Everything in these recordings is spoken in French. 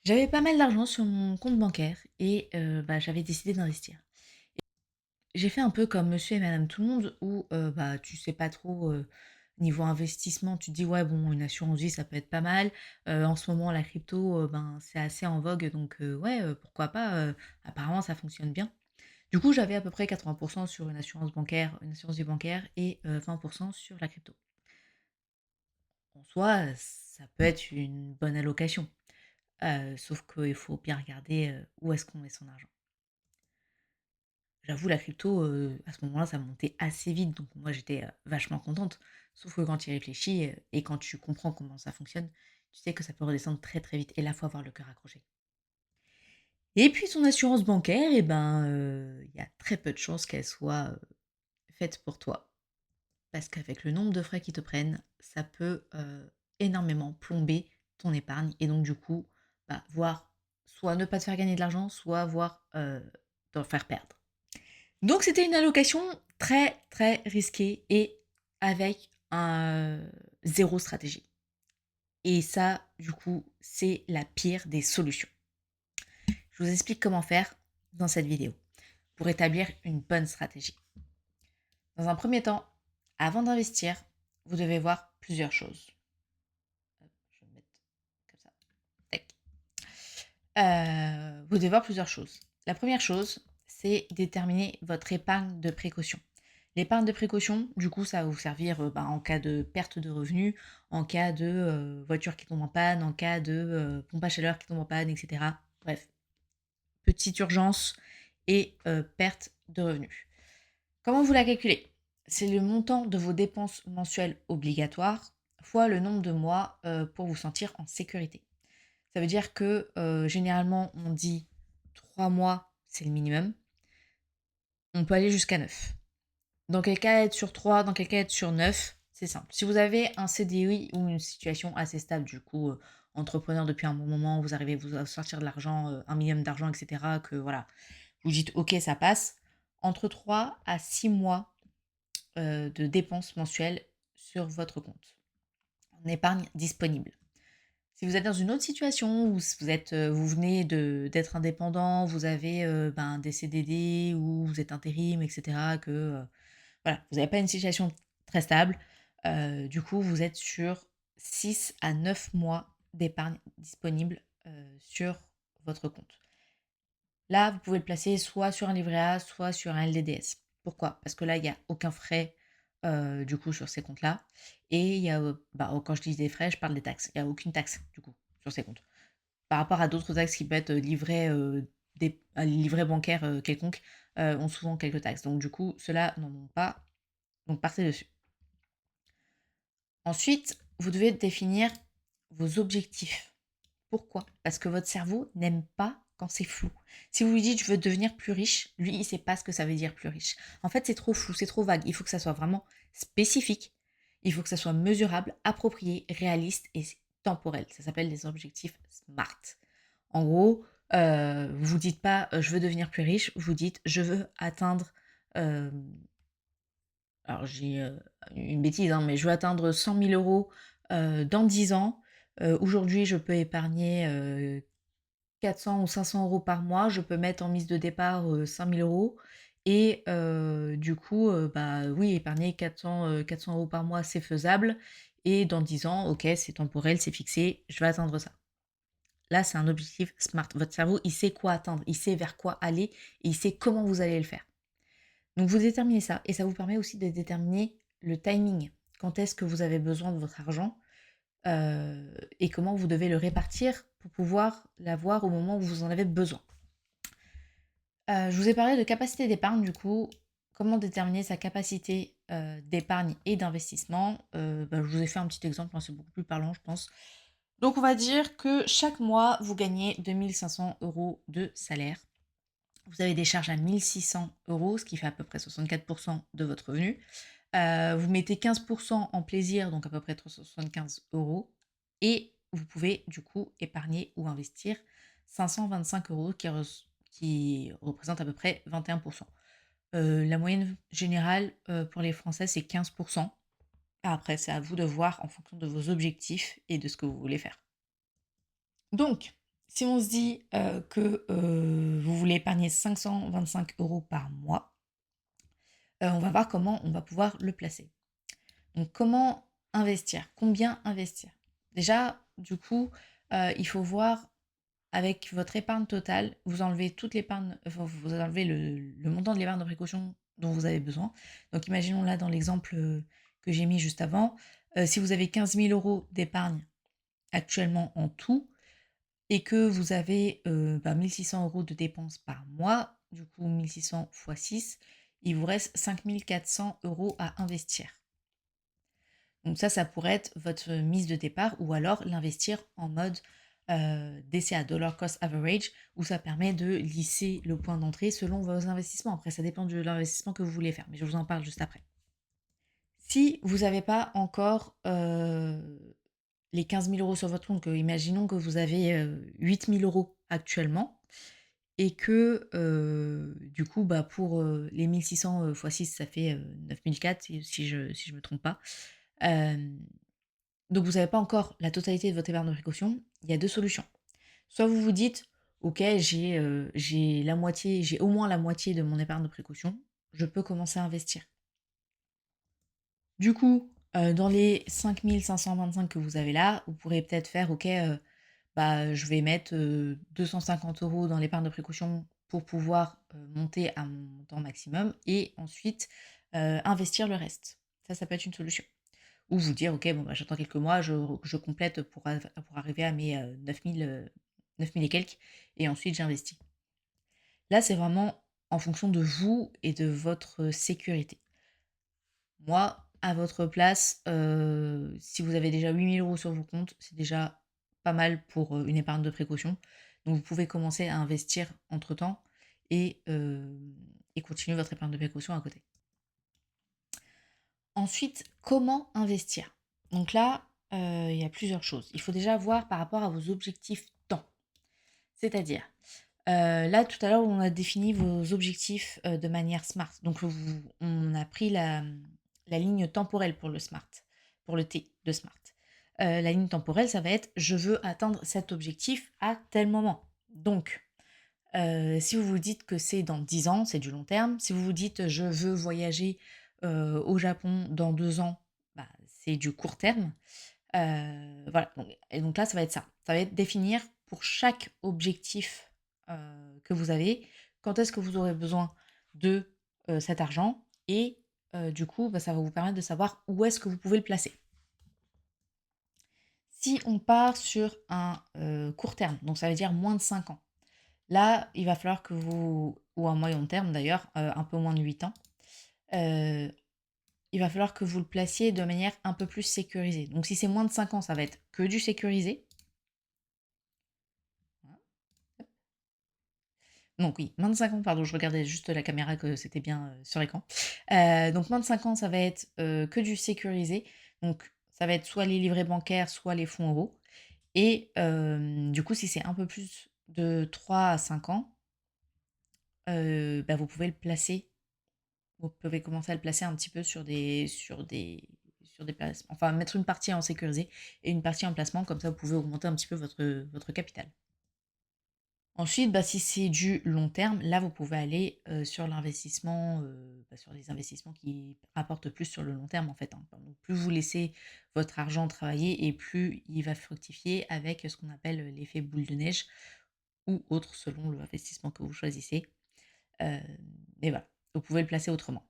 J'avais pas mal d'argent sur mon compte bancaire et j'avais décidé d'investir. J'ai fait un peu comme monsieur et madame tout le monde où, tu sais pas trop, niveau investissement, tu te dis: «Ouais, bon, une assurance vie, ça peut être pas mal». En ce moment, la crypto, c'est assez en vogue donc ouais, pourquoi pas, apparemment ça fonctionne bien. Du coup, j'avais à peu près 80 sur une assurance vie bancaire et 20 sur la crypto. En soi, ça peut être une bonne allocation, sauf qu'il faut bien regarder, où est-ce qu'on met son argent. J'avoue la crypto, à ce moment-là, ça montait assez vite, donc moi j'étais, vachement contente. Sauf que quand tu y réfléchis, et quand tu comprends comment ça fonctionne, tu sais que ça peut redescendre très, très vite et là, faut avoir le cœur accroché. Et puis son assurance bancaire il y a très peu de chances qu'elle soit, faite pour toi. Parce qu'avec le nombre de frais qu'ils te prennent, ça peut, énormément plomber ton épargne et donc du coup, voir soit ne pas te faire gagner de l'argent, soit voir, t'en faire perdre. Donc c'était une allocation très, très risquée et avec 0 stratégie. Et ça, du coup, c'est la pire des solutions. Je vous explique comment faire dans cette vidéo pour établir une bonne stratégie. Dans un premier temps, avant d'investir, vous devez voir plusieurs choses. Hop, je vais me mettre comme ça. Tac. Vous devez voir plusieurs choses. La première chose, c'est déterminer votre épargne de précaution. L'épargne de précaution, du coup, ça va vous servir, en cas de perte de revenus, en cas de, voiture qui tombe en panne, en cas de, pompe à chaleur qui tombe en panne et cetera. Bref, petite urgence et perte de revenus. Comment vous la calculez? C'est le montant de vos dépenses mensuelles obligatoires fois le nombre de mois, pour vous sentir en sécurité. Ça veut dire que, généralement, on dit 3 mois, c'est le minimum. On peut aller jusqu'à 9. Dans quel cas être sur 3, dans quel cas être sur 9, c'est simple. Si vous avez un CDI ou une situation assez stable, du coup, entrepreneur depuis un bon moment, vous arrivez vous à sortir de l'argent, un minimum d'argent et cetera, que voilà, vous dites: «OK, ça passe», entre 3 à 6 mois, de dépenses mensuelles sur votre compte, en épargne disponible. Si vous êtes dans une autre situation où vous êtes, vous venez d'être indépendant, vous avez, des CDD ou vous êtes intérim et cetera, que, voilà, vous n'avez pas une situation très stable, du coup, vous êtes sur 6 à 9 mois d'épargne disponible, sur votre compte. Là, vous pouvez le placer soit sur un livret A, soit sur un LDDS. Pourquoi? Parce que là, il y a aucun frais, du coup, sur ces comptes-là et il y a, quand je dis des frais, je parle des taxes. Il y a aucune taxe, du coup, sur ces comptes. Par rapport à d'autres taxes qui peuvent être, livrets, livret bancaire, quelconque, ont souvent quelques taxes. Donc du coup, ceux-là n'en ont pas, donc partez dessus. Ensuite, vous devez définir vos objectifs. Pourquoi? Parce que votre cerveau n'aime pas quand c'est flou. Si vous lui dites: «Je veux devenir plus riche», lui, il sait pas ce que ça veut dire plus riche. En fait, c'est trop flou, c'est trop vague. Il faut que ça soit vraiment spécifique. Il faut que ça soit mesurable, approprié, réaliste et temporel. Ça s'appelle des objectifs SMART. En gros, vous vous dites pas, «Je veux devenir plus riche», vous dites: «Je veux atteindre», hem, alors j'ai, une bêtise, hein, mais je veux atteindre 100 000 € dans 10 ans. Aujourd'hui, je peux épargner, 400 ou 500 € par mois. Je peux mettre en mise de départ, 5 000 € et du coup, oui, épargner 400 € par mois, c'est faisable et dans 10 ans, OK, c'est temporel, c'est fixé, je vais atteindre ça. Là, c'est un objectif SMART. Votre cerveau, il sait quoi atteindre, il sait vers quoi aller et il sait comment vous allez le faire. Donc vous déterminez ça et ça vous permet aussi de déterminer le timing. Quand est-ce que vous avez besoin de votre argent, et comment vous devez le répartir pour pouvoir l'avoir au moment où vous en avez besoin. Je vous ai parlé de capacité d'épargne du coup. Comment déterminer sa capacité, d'épargne et d'investissement? Je vous ai fait un petit exemple, hein, c'est beaucoup plus parlant je pense. Donc on va dire que chaque mois, vous gagnez 2 500 € de salaire. Vous avez des charges à 1 600 €, ce qui fait à peu près 64 de votre revenu. Vous mettez 15 en plaisir, donc à peu près 375 € et vous pouvez du coup épargner ou investir 525 € qui représente à peu près 21. La moyenne générale, pour les Français, c'est 15. Après, c'est à vous de voir en fonction de vos objectifs et de ce que vous voulez faire. Donc, Si on se dit que vous voulez épargner 525 euros par mois, on va voir comment on va pouvoir le placer. Donc, comment investir? Combien investir? Déjà, du coup, il faut voir avec votre épargne totale, vous enlevez toute l'épargne, enfin, vous enlevez le montant de l'épargne de précaution dont vous avez besoin. Donc, imaginons là dans l'exemple que j'ai mis juste avant, si vous avez 15 000 euros d'épargne actuellement en tout et que vous avez 1 600 euros de dépenses par mois, du coup 1600 x 6, il vous reste 5 400 euros à investir. Donc ça pourrait être votre mise de départ ou alors l'investir en mode DCA, Dollar Cost Average, où ça permet de lisser le point d'entrée selon vos investissements. Après, ça dépend de l'investissement que vous voulez faire, mais je vous en parle juste après. Si vous n'avez pas encore les 15 000 euros sur votre compte, imaginons que vous avez 8 000 euros actuellement, et que du coup, pour les 1600 x 6, ça fait 9 400, si je me trompe pas. Donc vous n'avez pas encore la totalité de votre épargne de précaution, il y a deux solutions. Soit vous vous dites, ok, j'ai la moitié, j'ai au moins la moitié de mon épargne de précaution, je peux commencer à investir. Du coup, dans les 5 525 que vous avez là, vous pourrez peut-être faire, ok, je vais mettre 250 euros dans l'épargne de précaution pour pouvoir monter à mon montant maximum et ensuite investir le reste. Ça peut être une solution. Ou vous dire, ok, j'attends quelques mois, je complète pour arriver à mes 9 000 et quelques, et ensuite j'investis. Là, c'est vraiment en fonction de vous et de votre sécurité. Moi, à votre place, si vous avez déjà 8 000 euros sur vos comptes, c'est déjà pas mal pour une épargne de précaution. Donc vous pouvez commencer à investir entre-temps et continuer votre épargne de précaution à côté. Ensuite, comment investir? Donc là, il y a plusieurs choses. Il faut déjà voir par rapport à vos objectifs temps. C'est-à-dire, là, tout à l'heure, on a défini vos objectifs de manière smart. Donc, on a pris la ligne temporelle pour le smart, pour le T de smart. La ligne temporelle, ça va être je veux atteindre cet objectif à tel moment. Donc, si vous vous dites que c'est dans 10 ans, c'est du long terme. Si vous vous dites je veux voyager au Japon dans 2 ans, c'est du court terme. Voilà. Donc là, ça va être ça. Ça va être définir pour chaque objectif que vous avez, quand est-ce que vous aurez besoin de cet argent et du coup, ça va vous permettre de savoir où est-ce que vous pouvez le placer. Si on part sur un court terme, donc ça veut dire moins de 5 ans, là, il va falloir que vous, ou un moyen terme d'ailleurs, un peu moins de 8 ans, il va falloir que vous le placiez de manière un peu plus sécurisée. Donc si c'est moins de 5 ans, ça va être que du sécurisé. Donc oui, moins de 5 ans, pardon, je regardais juste la caméra que c'était bien sur l'écran. Donc moins de 5 ans, ça va être que du sécurisé. Donc ça va être soit les livrets bancaires, soit les fonds euros. Et du coup, si c'est un peu plus de 3 à 5 ans, vous pouvez le placer. Vous pouvez commencer à le placer un petit peu sur des placements. Enfin, mettre une partie en sécurisé et une partie en placement. Comme ça, vous pouvez augmenter un petit peu votre capital. Ensuite, si c'est du long terme, là, vous pouvez aller sur l'investissement, sur les investissements qui rapportent plus sur le long terme, en fait, hein. Donc, plus vous laissez votre argent travailler et plus il va fructifier avec ce qu'on appelle l'effet boule de neige ou autre selon l'investissement que vous choisissez. Mais voilà, vous pouvez le placer autrement.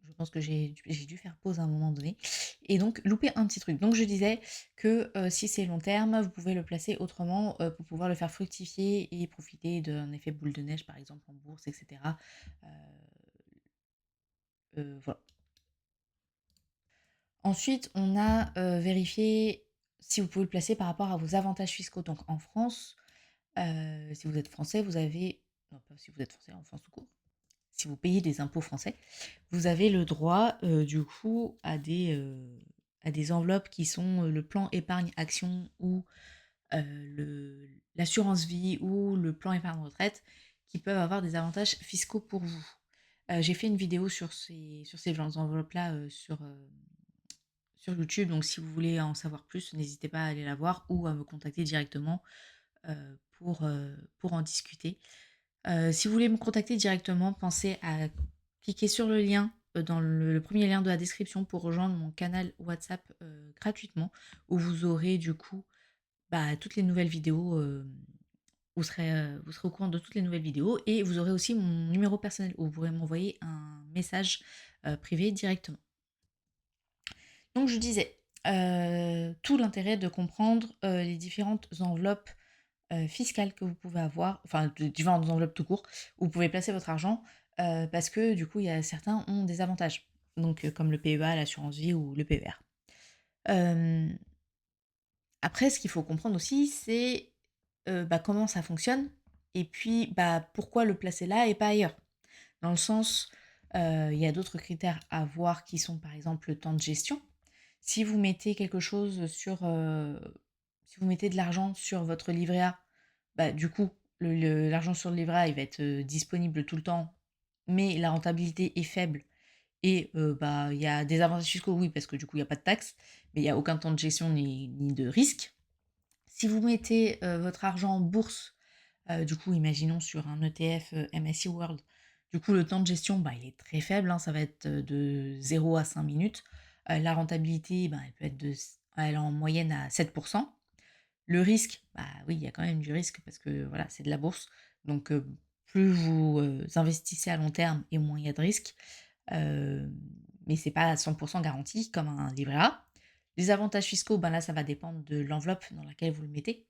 Je pense que j'ai dû faire pause à un moment donné et donc louper un petit truc. Donc je disais que si c'est long terme, vous pouvez le placer autrement pour pouvoir le faire fructifier et profiter d'un effet boule de neige, par exemple en bourse, etc. Voilà. Ensuite, on a vérifié si vous pouvez le placer par rapport à vos avantages fiscaux. Donc en France, si vous êtes français, vous avez... Non, pas si vous êtes français, en France tout court. Si vous payez des impôts français, vous avez le droit du coup à des enveloppes qui sont le plan épargne action ou l'assurance vie ou le plan épargne retraite qui peuvent avoir des avantages fiscaux pour vous. J'ai fait une vidéo sur ces enveloppes-là, sur YouTube, donc si vous voulez en savoir plus, n'hésitez pas à aller la voir ou à me contacter directement, pour en discuter. Si vous voulez me contacter directement, pensez à cliquer sur le lien, dans le 1 lien de la description pour rejoindre mon canal WhatsApp, gratuitement, où vous aurez du coup, bah, toutes les nouvelles vidéos, vous serez au courant de toutes les nouvelles vidéos et vous aurez aussi mon numéro personnel où vous pourrez m'envoyer un message, privé directement. Donc je disais, tout l'intérêt de comprendre, les différentes enveloppes, fiscales que vous pouvez avoir, enfin de différentes enveloppes tout court, où vous pouvez placer votre argent, parce que du coup, il y a certains ont des avantages, donc comme le PEA, l'assurance vie ou le PER. Hem, Après ce qu'il faut comprendre aussi, c'est, bah, comment ça fonctionne et puis, bah, pourquoi le placer là et pas ailleurs? Dans le sens, il y a d'autres critères à voir qui sont par exemple le temps de gestion. Si vous mettez quelque chose sur, si vous mettez de l'argent sur votre livret A, bah, du coup, l'argent sur le livret A, il va être, disponible tout le temps, mais la rentabilité est faible et bah, il y a des avantages fiscaux, oui, parce que du coup, il y a pas de taxes, mais il y a aucun temps de gestion ni de risque. Si vous mettez, votre argent en bourse, du coup, imaginons sur un ETF, MSCI World, du coup, le temps de gestion, bah, il est très faible, hein, ça va être, de 0 à 5 minutes. La rentabilité, ben, elle peut être elle est en moyenne à 7%. Le risque, bah, oui, il y a quand même du risque parce que, voilà, c'est de la bourse. Donc, plus vous, investissez à long terme et moins il y a de risques. Hem, mais c'est pas à 100 garanti comme un livret A. Les avantages fiscaux, ben, là, ça va dépendre de l'enveloppe dans laquelle vous le mettez.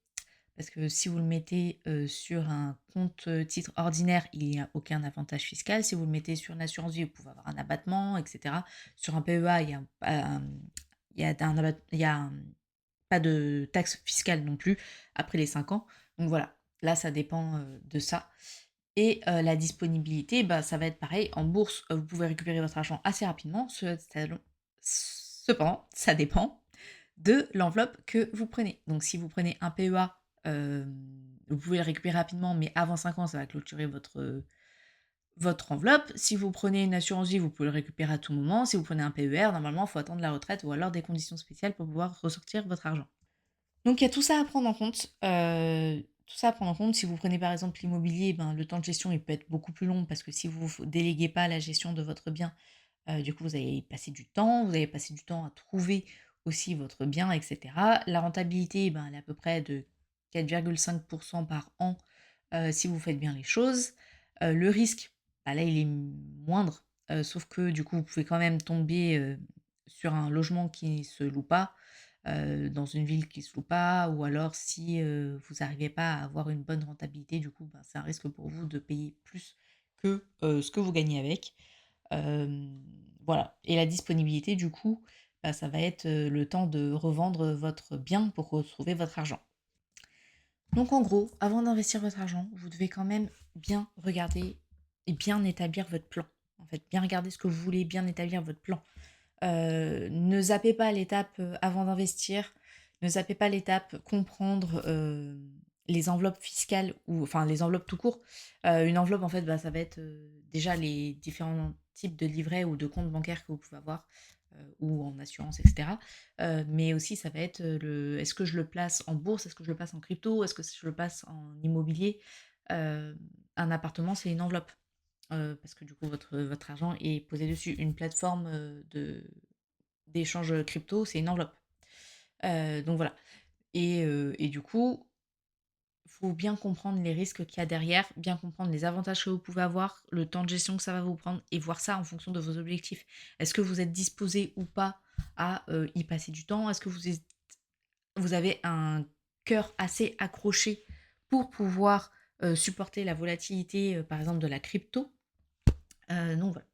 Parce que si vous le mettez, sur un compte, titre ordinaire, il n'y a aucun avantage fiscal. Si vous le mettez sur une assurance vie, vous pouvez avoir un abattement et cetera. Sur un PEA, il y a il y a un abat il y a pas de taxe fiscale non plus après les 5 ans. Donc voilà, là ça dépend, de ça et la disponibilité, bah, ça va être pareil. En bourse, vous pouvez récupérer votre argent assez rapidement. Cependant, ça dépend de l'enveloppe que vous prenez. Donc si vous prenez un PEA, vous pouvez le récupérer rapidement, mais avant 5 ans, ça va clôturer votre enveloppe. Si vous prenez une assurance vie, vous pouvez le récupérer à tout moment. Si vous prenez un PER, normalement, il faut attendre la retraite ou alors des conditions spéciales pour pouvoir ressortir votre argent. Donc il y a tout ça à prendre en compte, tout ça à prendre en compte. Si vous prenez par exemple l'immobilier, ben, le temps de gestion, il peut être beaucoup plus long parce que si vous déléguez pas la gestion de votre bien, du coup, vous allez passer du temps, vous allez passer du temps à trouver aussi votre bien et cetera. La rentabilité, ben, elle est à peu près de 4,5 par an, si vous faites bien les choses. Le risque, bah, là, il est moindre, sauf que du coup, vous pouvez quand même tomber, sur un logement qui ne se loue pas, dans une ville qui ne se loue pas ou alors si, vous n'arrivez pas à avoir une bonne rentabilité, du coup, ben, c'est un risque pour vous de payer plus que, ce que vous gagnez avec. Hem, voilà et la disponibilité du coup, bah, ça va être, le temps de revendre votre bien pour retrouver votre argent. Donc en gros, avant d'investir votre argent, vous devez quand même bien regarder et bien établir votre plan. En fait, bien regarder ce que vous voulez, bien établir votre plan. Ne zappez pas l'étape, avant d'investir, ne zappez pas l'étape comprendre, les enveloppes fiscales ou enfin les enveloppes tout court. Une enveloppe en fait, bah, ça va être, déjà les différents types de livrets ou de comptes bancaires que vous pouvez avoir, ou en assurance et cetera. Mais aussi ça va être, le est-ce que je le place en bourse? Est-ce que je le place en crypto? Est-ce que je le place en immobilier? Hem, un appartement, c'est une enveloppe, parce que du coup votre argent est posé dessus. Une plateforme, d'échange, crypto, c'est une enveloppe. Donc voilà et du coup, faut bien comprendre les risques qu'il y a derrière, bien comprendre les avantages que vous pouvez avoir, le temps de gestion que ça va vous prendre et voir ça en fonction de vos objectifs. Est-ce que vous êtes disposé ou pas à, y passer du temps? Est-ce que vous avez un cœur assez accroché pour pouvoir, supporter la volatilité, par exemple de la crypto? Donc voilà.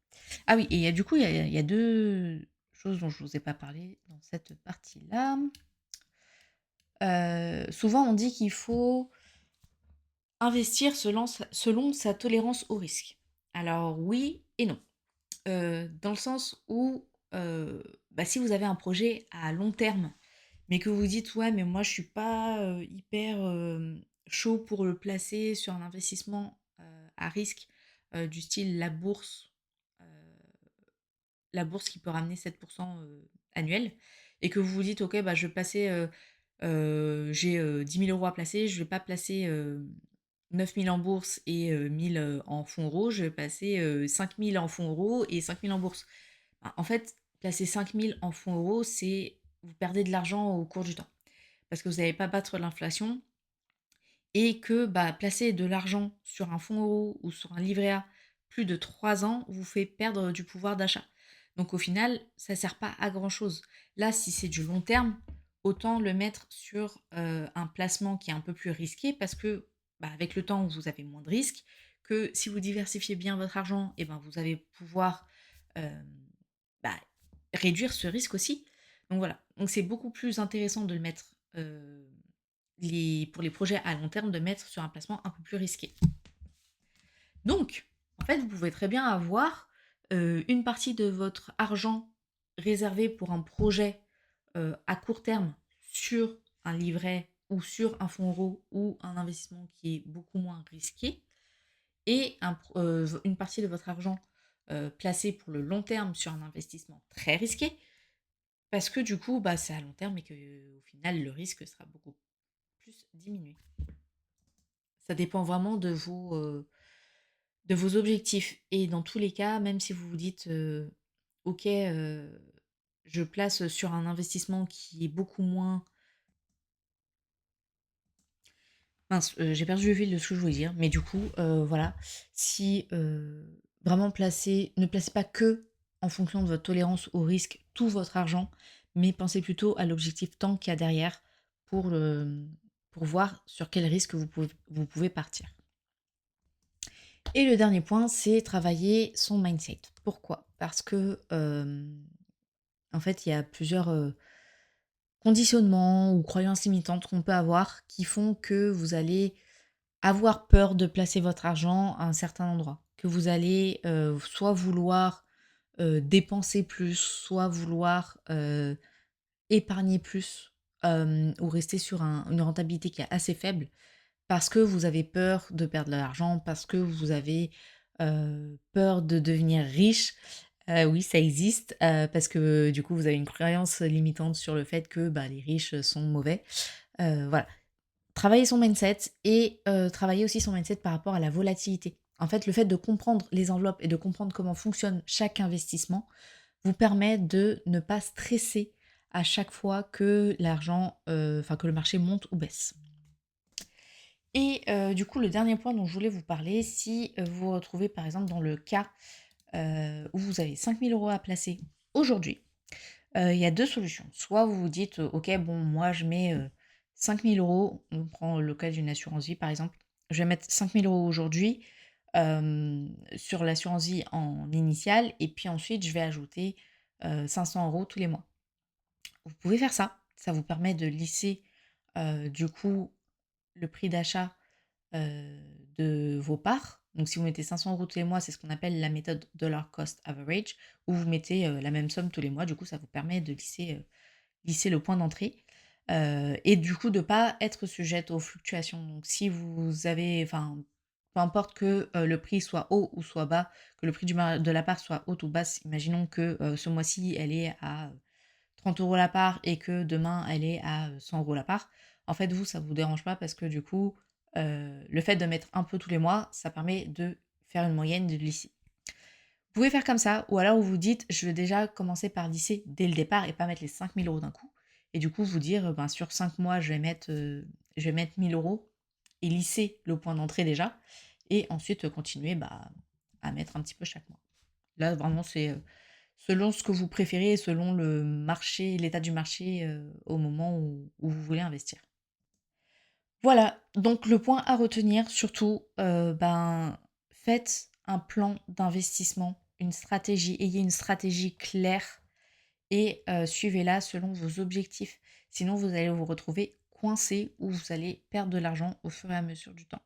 Ah oui et il y a 2 choses dont je vous ai pas parlé dans cette partie-là. Souvent on dit qu'il faut investir selon sa tolérance au risque. Alors oui et non. Dans le sens où, bah, si vous avez un projet à long terme, mais que vous dites: «Ouais, mais moi je suis pas, hyper, chaud pour le placer sur un investissement, à risque, du style la bourse». la bourse qui peut ramener 7% annuel et que vous vous dites: «OK, bah, je vais placer, j'ai, 10 000 € à placer, je vais pas placer, 9 000 en bourse et 1 000, en fonds euros, je vais placer, 5 000 en fonds euros et 5 000 en bourse». Bah, en fait, placer 5 000 en fonds euros, c'est vous perdez de l'argent au cours du temps parce que vous n'allez pas battre l'inflation et que, bah, placer de l'argent sur un fonds euro ou sur un livret A plus de 3 ans vous fait perdre du pouvoir d'achat. Donc au final, ça sert pas à grand chose. Là, si c'est du long terme, autant le mettre sur, un placement qui est un peu plus risqué parce que, bah, avec le temps, vous avez moins de risques, que si vous diversifiez bien votre argent et ben, vous allez pouvoir, hem, bah, réduire ce risque aussi. Donc voilà, donc c'est beaucoup plus intéressant de le mettre, pour les projets à long terme, de mettre sur un placement un peu plus risqué. Donc, en fait, vous pouvez très bien avoir, une partie de votre argent réservé pour un projet, à court terme sur un livret ou sur un fonds euro ou un investissement qui est beaucoup moins risqué et une partie de votre argent, placé pour le long terme sur un investissement très risqué parce que du coup, bah, c'est à long terme et qu'au final, le risque sera beaucoup plus diminué. Ça dépend vraiment de vos objectifs et dans tous les cas, même si vous vous dites, «OK, je place sur un investissement qui est beaucoup moins» mince, j'ai perdu le fil de ce que je voulais dire, mais du coup, voilà, si, vraiment ne placez pas que en fonction de votre tolérance au risque tout votre argent, mais pensez plutôt à l'objectif temps qu'il y a derrière pour pour voir sur quel risque vous pouvez partir. Et le dernier point, c'est travailler son mindset. Pourquoi? Parce que, en fait, il y a plusieurs, conditionnements ou croyances limitantes qu'on peut avoir qui font que vous allez avoir peur de placer votre argent à un certain endroit. Que vous allez, soit vouloir, dépenser plus, soit vouloir, épargner plus, ou rester sur une rentabilité qui est assez faible. Parce que vous avez peur de perdre de l'argent, parce que vous avez, peur de devenir riche. Oui, ça existe, parce que du coup, vous avez une croyance limitante sur le fait que, bah, les riches sont mauvais. Voilà. Travailler son mindset et travailler aussi son mindset par rapport à la volatilité. En fait, le fait de comprendre les enveloppes et de comprendre comment fonctionne chaque investissement vous permet de ne pas stresser à chaque fois que que le marché monte ou baisse. Et du coup, le dernier point dont je voulais vous parler, si, vous vous retrouvez par exemple dans le cas, où vous avez 5 000 € à placer aujourd'hui, il y a 2 solutions. Soit vous vous dites: «OK, bon moi je mets, 5 000 €», on prend le cas d'une assurance vie par exemple. «Je vais mettre 5 000 € aujourd'hui, sur l'assurance vie en initiale et puis ensuite je vais ajouter, 500 € tous les mois». Vous pouvez faire ça, ça vous permet de lisser, du coup le prix d'achat heu, de vos parts. Donc si vous mettez 500 € tous les mois, c'est ce qu'on appelle la méthode dollar cost average, où vous mettez, la même somme tous les mois. Du coup, ça vous permet de lisser le point d'entrée, et du coup de pas être sujette aux fluctuations. Donc si vous avez peu importe que, le prix soit haut ou soit bas, que le prix de la part soit haute ou basse, imaginons que, ce mois-ci, elle est à 30 € la part et que demain elle est à, 100 € la part. En fait, vous, ça vous dérange pas parce que du coup, le fait de mettre un peu tous les mois, ça permet de faire une moyenne, de lisser. Vous pouvez faire comme ça ou alors vous vous dites: «Je vais déjà commencer par lisser dès le départ et pas mettre les 5 000 € d'un coup» et du coup vous dire, «Ben, sur 5 mois, je vais mettre 1 000 € et lisser le point d'entrée déjà» et ensuite, continuer, bah, à mettre un petit peu chaque mois. Là, vraiment, c'est, selon ce que vous préférez et selon le marché, l'état du marché, au moment où vous voulez investir. Voilà, donc le point à retenir surtout, ben, faites un plan d'investissement, une stratégie, ayez une stratégie claire et suivez-la selon vos objectifs. Sinon, vous allez vous retrouver coincé ou vous allez perdre de l'argent au fur et à mesure du temps.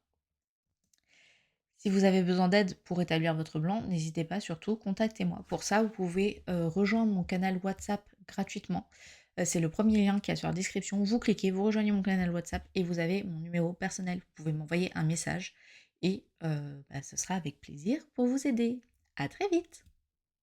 Si vous avez besoin d'aide pour établir votre plan, n'hésitez pas surtout, contactez-moi. Pour ça, vous pouvez, rejoindre mon canal WhatsApp gratuitement. C'est le premier lien qui est sur la description. Vous cliquez, vous rejoignez mon canal WhatsApp et vous avez mon numéro personnel. Vous pouvez m'envoyer un message et bah, ce sera avec plaisir pour vous aider. À très vite!